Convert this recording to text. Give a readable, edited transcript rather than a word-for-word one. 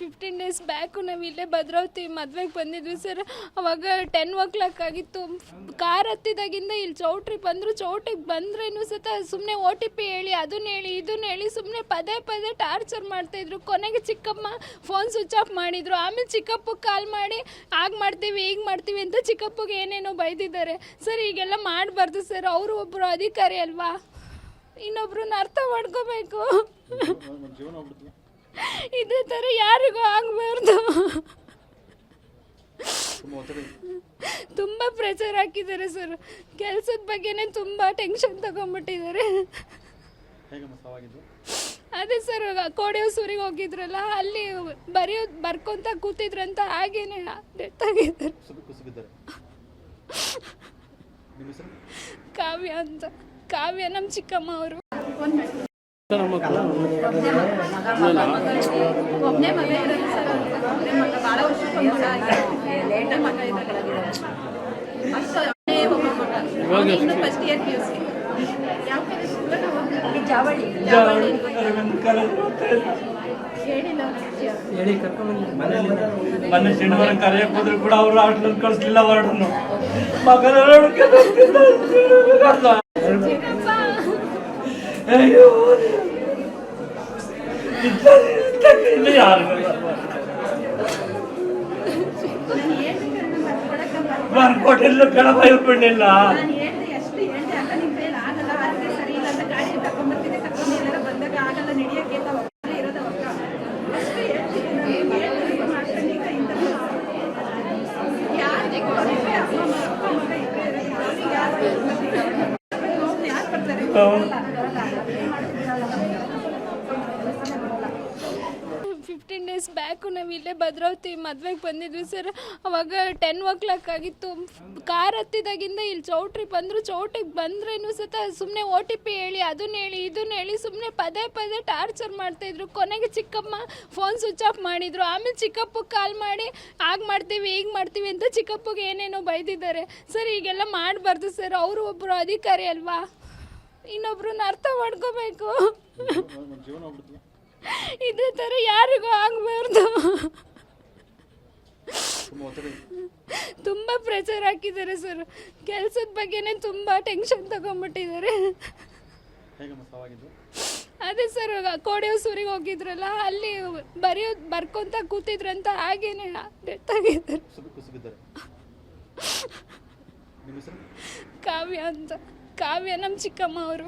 15 days back ನಾವು ಇಲ್ಲೇ ಭದ್ರಾವತಿ ಮದುವೆಗೆ ಬಂದಿದ್ವಿ ಸರ್. ಅವಾಗ 10 ಆಗಿತ್ತು. ಕಾರ್ ಹತ್ತಿದಾಗಿಂದ ಇಲ್ಲಿ ಚೌಟ್ರಿ ಬಂದರು. ಚೌಟ್ರಿಗೆ ಬಂದ್ರೇನು ಸತ ಸುಮ್ಮನೆ OTP ಹೇಳಿ ಅದನ್ನ ಹೇಳಿ ಇದನ್ನ ಹೇಳಿ ಸುಮ್ಮನೆ ಪದೇ ಪದೇ ಟಾರ್ಚರ್ ಮಾಡ್ತಾಯಿದ್ರು. ಕೊನೆಗೆ ಚಿಕ್ಕಮ್ಮ ಫೋನ್ ಸ್ವಿಚ್ ಆಫ್ ಮಾಡಿದರು. ಆಮೇಲೆ ಚಿಕ್ಕಪ್ಪಗೆ ಕಾಲ್ ಮಾಡಿ ಆಗ ಮಾಡ್ತೀವಿ ಈಗ ಮಾಡ್ತೀವಿ ಅಂತ ಚಿಕ್ಕಪ್ಪಗೆ ಏನೇನೋ ಬೈದಿದ್ದಾರೆ ಸರ್. ಈಗೆಲ್ಲ ಮಾಡಬಾರ್ದು ಸರ್. ಅವರು ಒಬ್ಬರು ಅಧಿಕಾರಿ ಅಲ್ವಾ, ಇನ್ನೊಬ್ರನ್ನ ಅರ್ಥ ಮಾಡ್ಕೋಬೇಕು. ಇದೇ ಥರ ಯಾರಿಗೂ ಆಗಬಾರ್ದು. ತುಂಬ ಪ್ರೆಷರ್ ಹಾಕಿದ್ದಾರೆ ಸರ್. ಕೆಲಸದ ಬಗ್ಗೆನೇ ತುಂಬ ಟೆನ್ಷನ್ ತಗೊಂಡ್ಬಿಟ್ಟಿದ್ದಾರೆ. ಅದೇ ಸರ್, ಕೋಡಿಯಸೂರಿಗೆ ಹೋಗಿದ್ರಲ್ಲ, ಅಲ್ಲಿ ಬರ್ಕೊಂತ ಕೂತಿದ್ರಂತ ಹಾಗೇನೆ ಡೆತ್ ಆಗಿದ್ದಾರೆ. ಕಾವ್ಯ ಅಂತ. ಕಾವ್ಯ ನಮ್ಮ ಚಿಕ್ಕಮ್ಮ ಅವರು. ಒಬ್ಬನೇ ಮಗ ಇರೋದು ಸರ್. ಒಬ್ಬನೇ ಮಗ, ಭಾಳ ವರ್ಷಕ್ಕೊಂದು ಲೇಟಾಗಿ ಮಗ ಇದ್ದಾರೆ. ಇನ್ನು ಫಸ್ಟ್ ಇಯರ್ PUC. ಯಾವ ಜಾವಳಿ ಹೇಳಿ ಕರ್ಕೊಂಡು ಮೊನ್ನೆ ಶನಿವಾರ ಕರೆಯಕ್ಕೆ ಹೋದ್ರು ಕೂಡ ಅವರು ಹಾಸ್ಟೆಲ್ ಕಳಿಸ್ಲಿಲ್ಲ. ವಾರ್ಡನ್ನು ಮಗನ ಯಾರು ಬರ್ಕೊಟ್ಟಿಲ್ಲ ಕಣಪ ಇರ್ಕೊಂಡಿಲ್ಲ. ಡೇಸ್ ಬ್ಯಾಕು ನಾವು ಇಲ್ಲೇ ಭದ್ರಾವತಿ ಮದುವೆಗೆ ಬಂದಿದ್ವಿ ಸರ್. ಅವಾಗ 10 ಆಗಿತ್ತು. ಕಾರ್ ಹತ್ತಿದಾಗಿಂದ ಇಲ್ಲಿ ಚೌಟ್ರಿ ಬಂದರು. ಚೌಟ್ರಿಗೆ ಬಂದ್ರೇನು ಸತ ಸುಮ್ಮನೆ OTP ಹೇಳಿ ಅದನ್ನ ಹೇಳಿ ಇದನ್ನ ಹೇಳಿ ಸುಮ್ಮನೆ ಪದೇ ಪದೇ ಟಾರ್ಚರ್ ಮಾಡ್ತಾಯಿದ್ರು. ಕೊನೆಗೆ ಚಿಕ್ಕಮ್ಮ ಫೋನ್ ಸ್ವಿಚ್ ಆಫ್ ಮಾಡಿದರು. ಆಮೇಲೆ ಚಿಕ್ಕಪ್ಪಗೆ ಕಾಲ್ ಮಾಡಿ ಆಗ ಮಾಡ್ತೀವಿ ಈಗ ಮಾಡ್ತೀವಿ ಅಂತ ಚಿಕ್ಕಪ್ಪಗೆ ಏನೇನೋ ಬೈದಿದ್ದಾರೆ ಸರ್. ಈಗೆಲ್ಲ ಮಾಡಬಾರ್ದು ಸರ್. ಅವರು ಒಬ್ಬರು ಅಧಿಕಾರಿ ಅಲ್ವಾ, ಇನ್ನೊಬ್ರನ್ನ ಅರ್ಥ ಮಾಡ್ಕೋಬೇಕು. ಇದೇ ಥರ ಯಾರಿಗೂ ಆಗಬಾರ್ದು. ತುಂಬ ಪ್ರೆಷರ್ ಹಾಕಿದ್ದಾರೆ ಸರ್. ಕೆಲಸದ ಬಗ್ಗೆನೇ ತುಂಬ ಟೆನ್ಷನ್ ತಗೊಂಡ್ಬಿಟ್ಟಿದ್ದಾರೆ. ಅದೇ ಸರ್, ಕೋಡಿಯಸೂರಿಗೆ ಹೋಗಿದ್ರಲ್ಲ, ಅಲ್ಲಿ ಬರ್ಕೊಂತ ಕೂತಿದ್ರಂತ ಹಾಗೇನೆ ಡೆತ್ ಆಗಿದ್ದಾರೆ. ಕಾವ್ಯ ಅಂತ. ಕಾವ್ಯ ನಮ್ಮ ಚಿಕ್ಕಮ್ಮ ಅವರು.